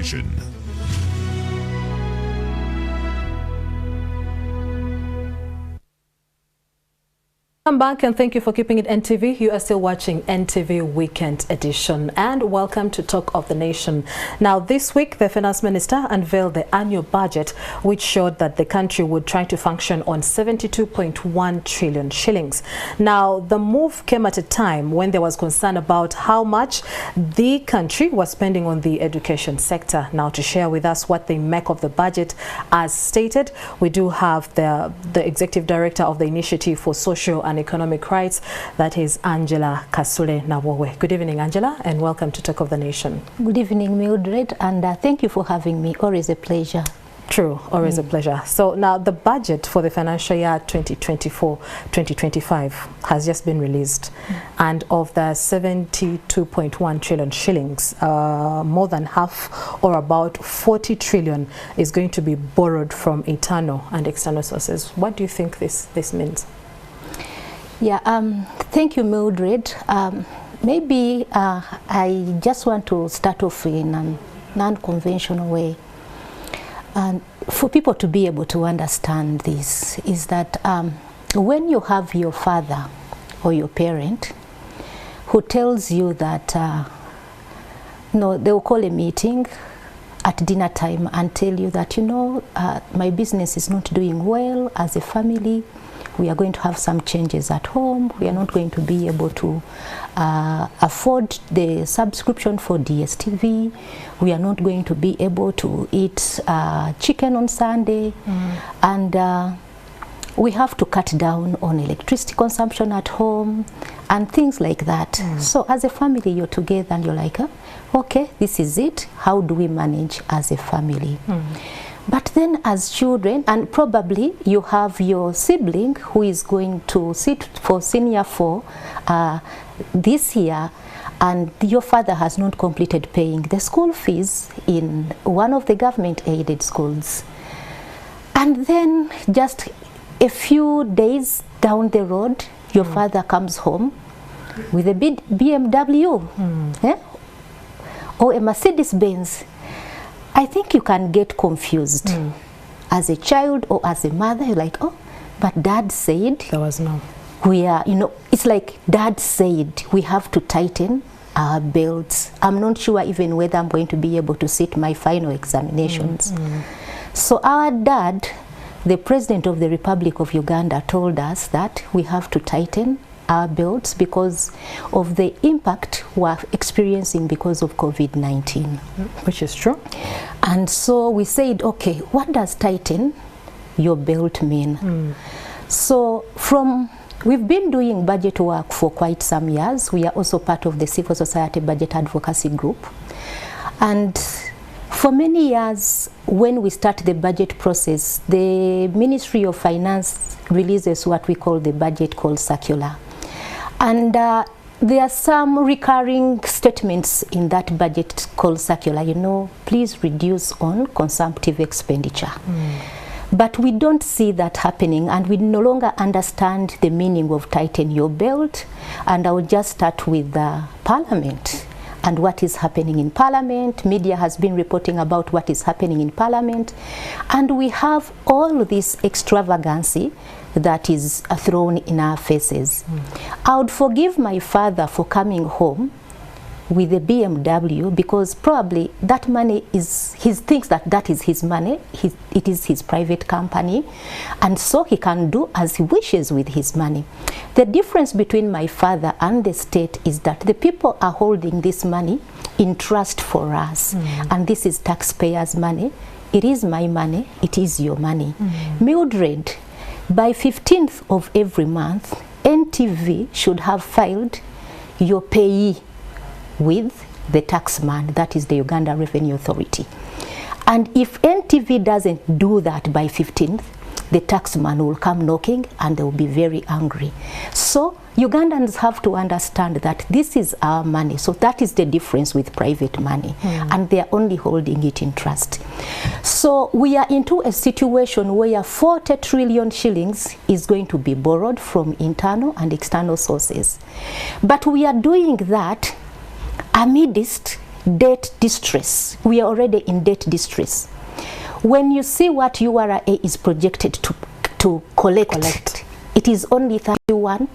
edition. Welcome back and thank you for keeping it NTV. You are still watching NTV Weekend Edition and welcome to Talk of the Nation. Now this week the Finance Minister unveiled the annual budget which showed that the country would try to function on 72.1 trillion shillings. Now the move came at a time when there was concern about how much the country was spending on the education sector. Now to share with us what they make of the budget as stated, we do have the Executive Director of the Initiative for Social and Economic Rights, that is Angella Kasule Nabwowe. Good evening, Angela, and welcome to Talk of the Nation. Good evening, Mildred, and thank you for having me. Always a pleasure. True, always a pleasure. So now the budget for the financial year 2024-2025 has just been released, and of the 72.1 trillion shillings, more than half, or about 40 trillion, is going to be borrowed from internal and external sources. What do you think this means? Yeah, thank you, Mildred. Maybe I just want to start off in a non-conventional way. And for people to be able to understand this is that when you have your father or your parent who tells you that, they'll call a meeting at dinner time and tell you that, my business is not doing well as a family. We are going to have some changes at home. We are not going to be able to afford the subscription for DSTV. We are not going to be able to eat chicken on Sunday. And we have to cut down on electricity consumption at home and things like that. So as a family, you're together and you're like, okay, this is it. How do we manage as a family? But then as children, and probably you have your sibling who is going to sit for senior 4 this year, and your father has not completed paying the school fees in one of the government-aided schools. And then just a few days down the road, your father comes home with a BMW or a Mercedes-Benz. I think you can get confused as a child or as a mother. You're like, oh, but dad said there was no. We are, it's like dad said we have to tighten our belts. I'm not sure even whether I'm going to be able to sit my final examinations. So our dad, the President of the Republic of Uganda, told us that we have to tighten our belts because of the impact we're experiencing because of COVID-19. Which is true. And so we said, okay, what does tighten your belt mean? So we've been doing budget work for quite some years. We are also part of the Civil Society Budget Advocacy Group. And for many years, when we start the budget process, the Ministry of Finance releases what we call the budget called circular. And there are some recurring statements in that budget called circular, please reduce on consumptive expenditure. But we don't see that happening, and we no longer understand the meaning of tighten your belt. And I will just start with Parliament and what is happening in Parliament. Media has been reporting about what is happening in Parliament. And we have all this extravagancy that is thrown in our faces. I would forgive my father for coming home with a BMW because probably that money is, he thinks that that is his money, it is his private company, and so he can do as he wishes with his money. The difference between my father and the state is that the people are holding this money in trust for us, and this is taxpayers' money. It is my money, it is your money. Mildred, by 15th of every month, NTV should have filed your payee with the taxman, that is the Uganda Revenue Authority. And if NTV doesn't do that by 15th, the taxman will come knocking and they will be very angry. So Ugandans have to understand that this is our money. So that is the difference with private money. And they are only holding it in trust. So we are into a situation where 40 trillion shillings is going to be borrowed from internal and external sources. But we are doing that amidst debt distress. We are already in debt distress. When you see what URA is projected to collect, it is only 31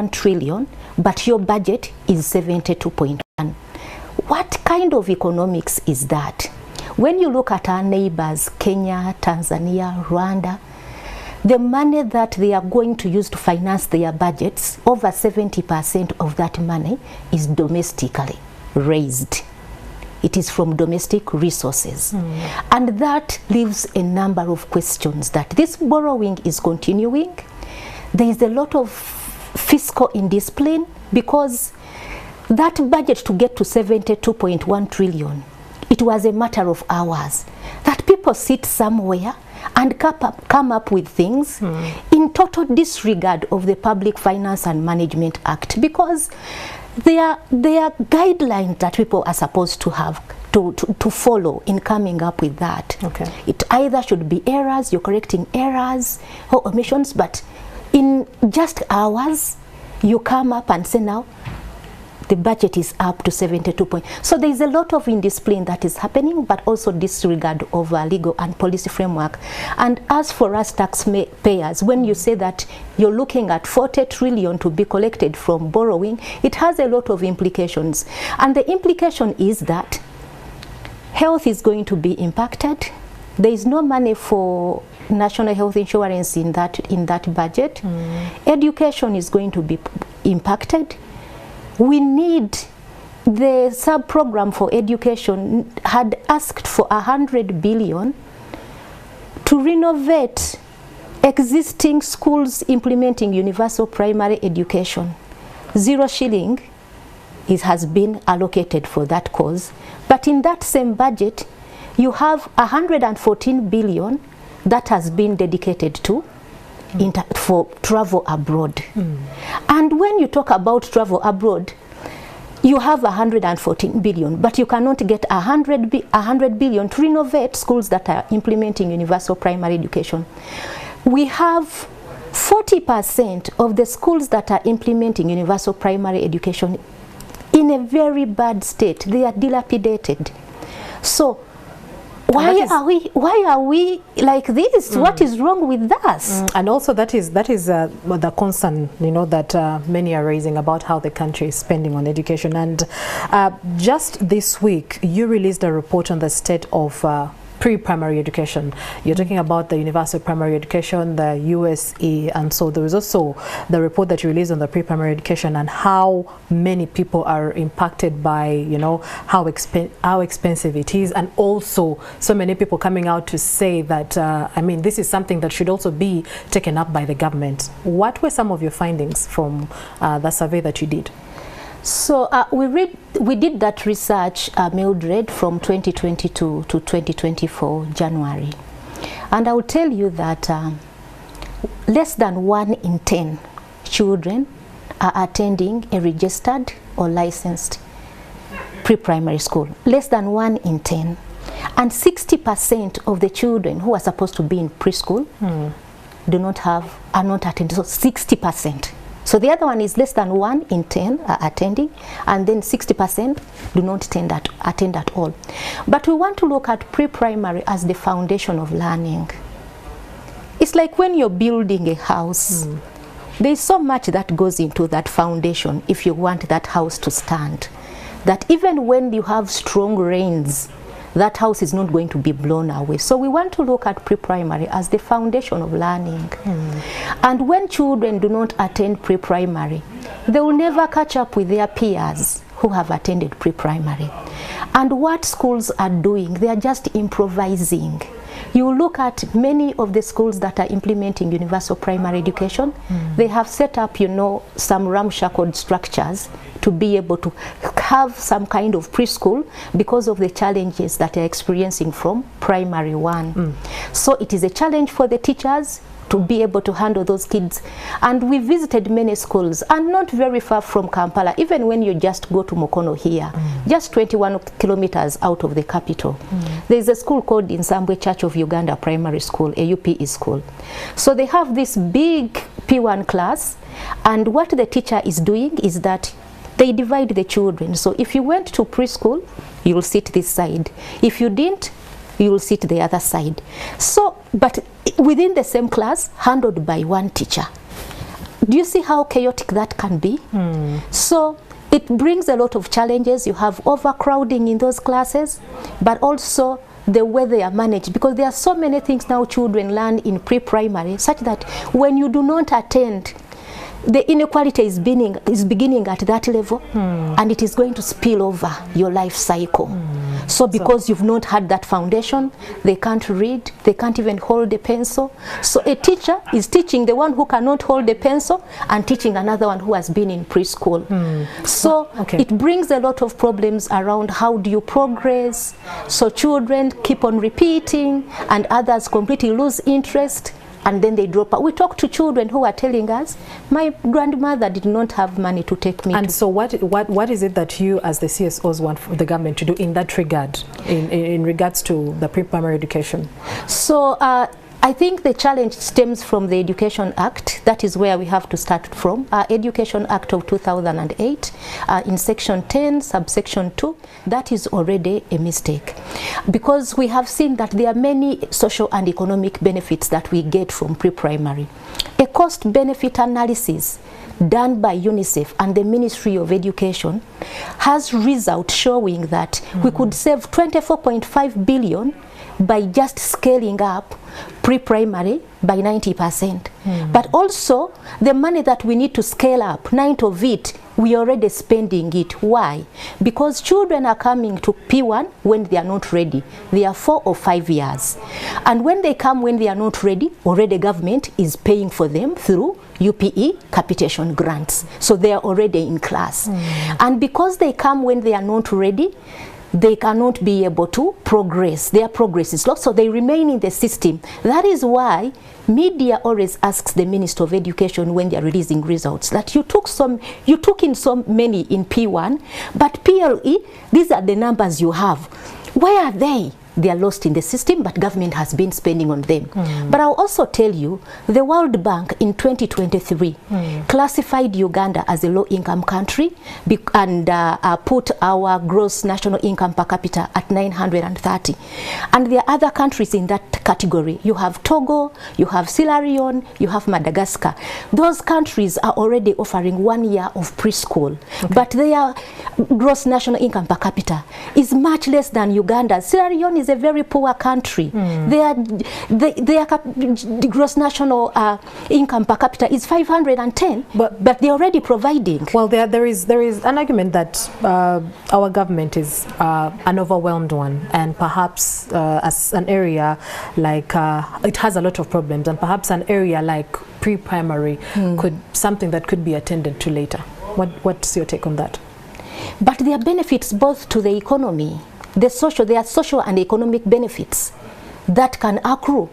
trillion, but your budget is 72.1. What kind of economics is that? When you look at our neighbors, Kenya, Tanzania, Rwanda, the money that they are going to use to finance their budgets, over 70% of that money is domestically raised. It is from domestic resources. And that leaves a number of questions that this borrowing is continuing. There is a lot of fiscal indiscipline because that budget to get to 72.1 trillion, it was a matter of hours that people sit somewhere and come up with things in total disregard of the Public Finance and Management Act, because they are guidelines that people are supposed to have to follow in coming up with that. Okay. It either should be errors, you're correcting errors or omissions, but in just hours you come up and say now the budget is up to 72 points. So there is a lot of indiscipline that is happening, but also disregard of legal and policy framework. And as for us taxpayers, when you say that you're looking at 40 trillion to be collected from borrowing, it has a lot of implications. And the implication is that health is going to be impacted. There is no money for national health insurance in that budget. Education is going to be impacted. We need, the sub-program for education had asked for 100 billion to renovate existing schools implementing universal primary education. 0 shilling has been allocated for that cause. But in that same budget, you have 114 billion that has been dedicated to for travel abroad. And when you talk about travel abroad, you have 114 billion, but you cannot get 100 billion to renovate schools that are implementing universal primary education. We have 40% of the schools that are implementing universal primary education in a very bad state. They are dilapidated. So why are we like this? What is wrong with us? And also that is the concern, you know, that many are raising about how the country is spending on education. And just this week you released a report on the state of pre-primary education. You're talking about the universal primary education, the USE, and so there is also the report that you released on the pre-primary education and how many people are impacted by, you know, how expensive it is, and also so many people coming out to say that, I mean, this is something that should also be taken up by the government. What were some of your findings from the survey that you did? So we did that research, Mildred, from 2022 to 2024 January, and I will tell you that less than 1 in 10 children are attending a registered or licensed pre-primary school. Less than 1 in 10, and 60% of the children who are supposed to be in preschool are not attending. So 60%. So the other one is less than 1 in 10 are attending, and then 60% do not attend at all. But we want to look at pre-primary as the foundation of learning. It's like when you're building a house, there's so much that goes into that foundation if you want that house to stand, that even when you have strong rains, that house is not going to be blown away. So we want to look at pre-primary as the foundation of learning. And when children do not attend pre-primary, they will never catch up with their peers who have attended pre-primary. And what schools are doing, they are just improvising. You look at many of the schools that are implementing universal primary education, they have set up, you know, some ramshackle structures to be able to have some kind of preschool because of the challenges that they're experiencing from primary 1. So it is a challenge for the teachers to be able to handle those kids. And we visited many schools, and not very far from Kampala, even when you just go to Mukono here, just 21 kilometers out of the capital. There's a school called Nsambwe Church of Uganda Primary School, a UPE school. So they have this big P1 class, and what the teacher is doing is that they divide the children. So if you went to preschool, you will sit this side. If you didn't, you will sit the other side. So, but within the same class, handled by one teacher. Do you see how chaotic that can be? So it brings a lot of challenges. You have overcrowding in those classes, but also the way they are managed, because there are so many things now children learn in pre-primary, such that when you do not attend, the inequality is beginning at that level, and it is going to spill over your life cycle. So because you've not had that foundation, they can't read, they can't even hold a pencil. So a teacher is teaching the one who cannot hold a pencil and teaching another one who has been in preschool. So it brings a lot of problems around how do you progress. So children keep on repeating and others completely lose interest, and then they drop out. We talk to children who are telling us, my grandmother did not have money to take me. And so what is it that you as the CSOs want the government to do in that regard, in regards to the pre-primary education? So I think the challenge stems from the Education Act. That is where we have to start from. Education Act of 2008, in section 10, subsection 2, that is already a mistake. Because we have seen that there are many social and economic benefits that we get from pre-primary. A cost-benefit analysis done by UNICEF and the Ministry of Education has results showing that we could save 24.5 billion by just scaling up pre-primary by 90%. But also the money that we need to scale up, 9 of it, we are already spending it. Why? Because children are coming to P1 when they are not ready. They are 4 or 5 years. And when they come when they are not ready, already government is paying for them through UPE capitation grants. So they are already in class. And because they come when they are not ready, they cannot be able to progress. Their progress is lost, so they remain in the system. That is why media always asks the Minister of Education when they are releasing results that you took in so many in P1, but PLE, these are the numbers you have. Where are they? They are lost in the system, but government has been spending on them. But I'll also tell you, the World Bank in 2023 classified Uganda as a low-income country and put our gross national income per capita at 930. And there are other countries in that category. You have Togo, you have Sierra Leone, you have Madagascar. Those countries are already offering 1 year of preschool, but their gross national income per capita is much less than Uganda. Sierra Leone is a very poor country. Their gross national income per capita is 510, but they're already providing. Well, there is an argument that our government is an overwhelmed one, and perhaps as an area like it has a lot of problems, and perhaps an area like pre-primary something that could be attended to later. What's your take on that? But there are benefits both to the economy. There are social and economic benefits that can accrue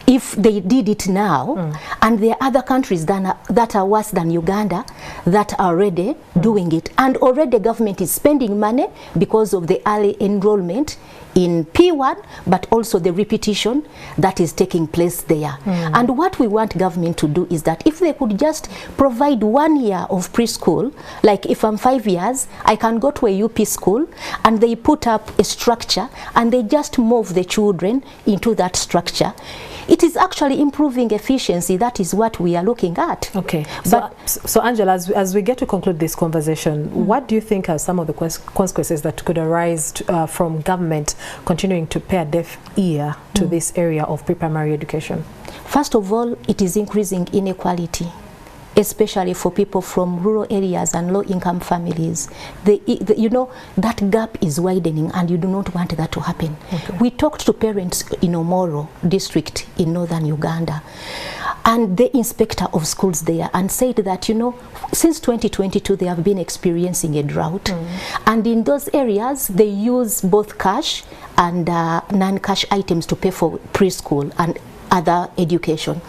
if they did it now, and there are other countries that are worse than Uganda that are already doing it, and already government is spending money because of the early enrollment in P1, but also the repetition that is taking place there. And what we want government to do is that if they could just provide 1 year of preschool, like if I'm 5 years, I can go to a UP school and they put up a structure and they just move the children into that structure. It is actually improving efficiency. That is what we are looking at. Okay. So Angela, as we get to conclude this conversation, what do you think are some of the consequences that could arise from government continuing to pay a deaf ear to this area of pre-primary education? First of all, it is increasing inequality, especially for people from rural areas and low-income families. You know, that gap is widening, and you do not want that to happen. We talked to parents in Omoro district in northern Uganda, and the inspector of schools there, and said that, you know, since 2022 they have been experiencing a drought, and in those areas they use both cash and non-cash items to pay for preschool, and other education.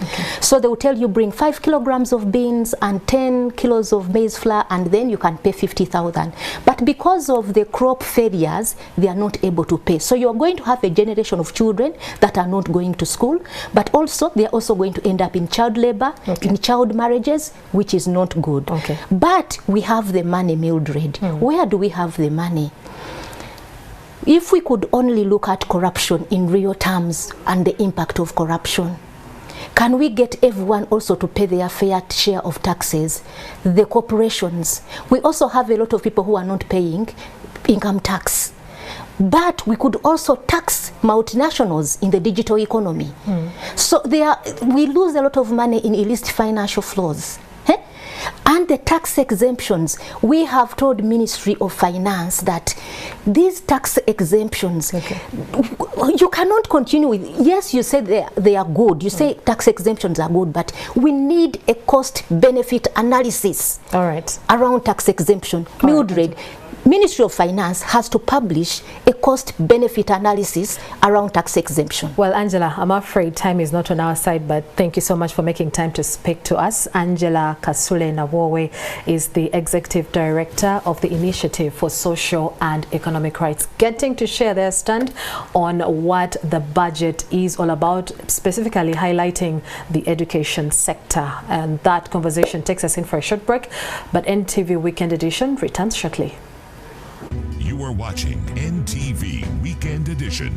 So they will tell you bring 5 kilograms of beans and 10 kilos of maize flour, and then you can pay 50,000. But because of the crop failures, they are not able to pay. So you are going to have a generation of children that are not going to school, but also they are also going to end up in child labor, in child marriages, which is not good. But we have the money, Mildred. Where do we have the money? If we could only look at corruption in real terms and the impact of corruption, can we get everyone also to pay their fair share of taxes? The corporations. We also have a lot of people who are not paying income tax. But we could also tax multinationals in the digital economy. So we lose a lot of money in illicit financial flows. And the tax exemptions, we have told Ministry of Finance that these tax exemptions, you cannot continue with. Yes, you say they are good. You say tax exemptions are good, but we need a cost-benefit analysis around tax exemption. Mildred, Ministry of Finance has to publish a cost-benefit analysis around tax exemption. Well, Angela, I'm afraid time is not on our side, but thank you so much for making time to speak to us. Angella Kasule Nabwowe is the Executive Director of the Initiative for Social and Economic Rights, getting to share their stand on what the budget is all about, specifically highlighting the education sector. And that conversation takes us in for a short break, but NTV Weekend Edition returns shortly. You are watching NTV Weekend Edition.